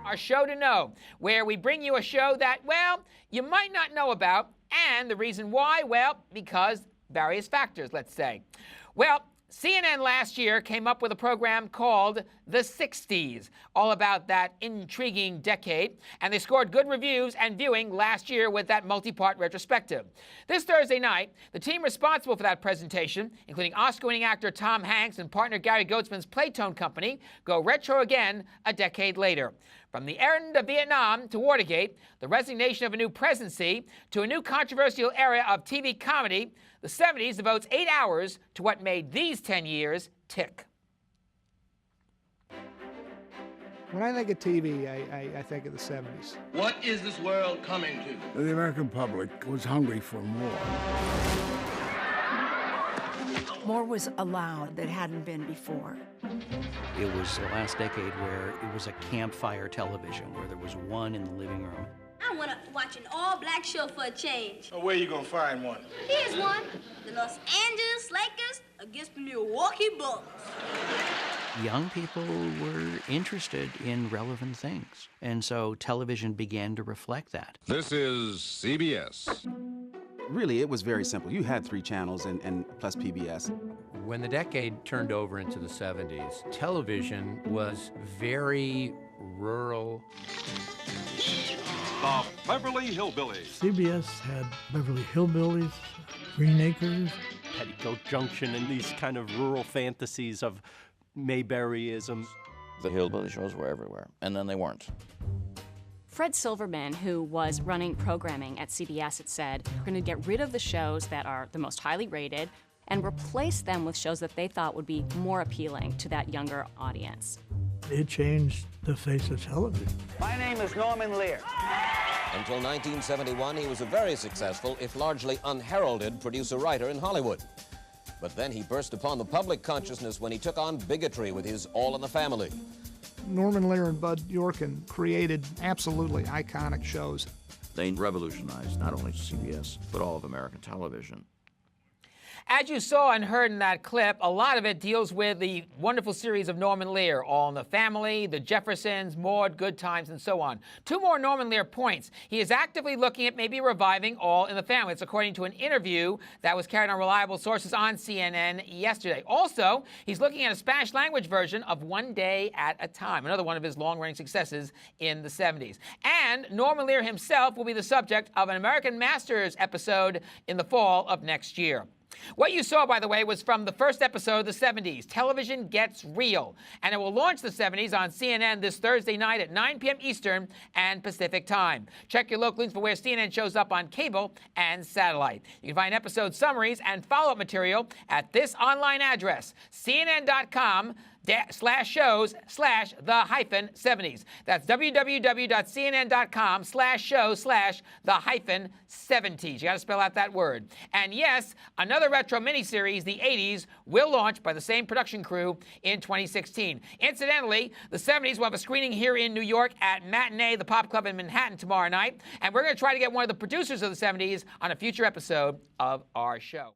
Our show to know, where we bring you a show that, well, you might not know about, and the reason why, well, because various factors, let's say. Well, CNN last year came up with a program called The 60s, all about that intriguing decade, and they scored good reviews and viewing last year with that multi-part retrospective. This Thursday night, the team responsible for that presentation, including Oscar-winning actor Tom Hanks and partner Gary Goetzman's Playtone Company, go retro again a decade later. From the end of Vietnam to Watergate, the resignation of a new presidency, to a new controversial era of TV comedy, the 70s devotes 8 hours to what made these 10 years tick. When I think of TV, I think of the 70s. What is this world coming to? The American public was hungry for more. More was allowed that hadn't been before. It was the last decade where it was a campfire television, where there was one in the living room. I want to watch an all-black show for a change. Well, where you gonna find one? Here's one. The Los Angeles Lakers against the Milwaukee Bucks. Young people were interested in relevant things, and so television began to reflect that. This is CBS. Really, it was very simple. You had 3 channels and plus PBS. When the decade turned over into the 70s, television was very rural. The Beverly Hillbillies. CBS had Beverly Hillbillies, Green Acres. Petticoat Junction and these kind of rural fantasies of Mayberryism. The hillbilly shows were everywhere, and then they weren't. Fred Silverman, who was running programming at CBS, had said, we're going to get rid of the shows that are the most highly rated and replace them with shows that they thought would be more appealing to that younger audience. It changed the face of television. My name is Norman Lear. Until 1971, he was a very successful, if largely unheralded, producer-writer in Hollywood. But then he burst upon the public consciousness when he took on bigotry with his All in the Family. Norman Lear and Bud Yorkin created absolutely iconic shows. They revolutionized not only CBS, but all of American television. As you saw and heard in that clip, a lot of it deals with the wonderful series of Norman Lear, All in the Family, The Jeffersons, Maude, Good Times, and so on. 2 more Norman Lear points. He is actively looking at maybe reviving All in the Family. It's according to an interview that was carried on reliable sources on CNN yesterday. Also, he's looking at a Spanish language version of One Day at a Time, another one of his long-running successes in the 70s. And Norman Lear himself will be the subject of an American Masters episode in the fall of next year. What you saw, by the way, was from the first episode of the 70s, Television Gets Real, and it will launch the 70s on CNN this Thursday night at 9 p.m. Eastern and Pacific Time. Check your local links for where CNN shows up on cable and satellite. You can find episode summaries and follow-up material at this online address, cnn.com/shows/the-70s. That's www.cnn.com/shows/the-70s. You got to spell out that word. And yes, another retro miniseries, The 80s, will launch by the same production crew in 2016. Incidentally, the 70s will have a screening here in New York at Matinee, the Pop Club in Manhattan tomorrow night. And we're going to try to get one of the producers of the 70s on a future episode of our show.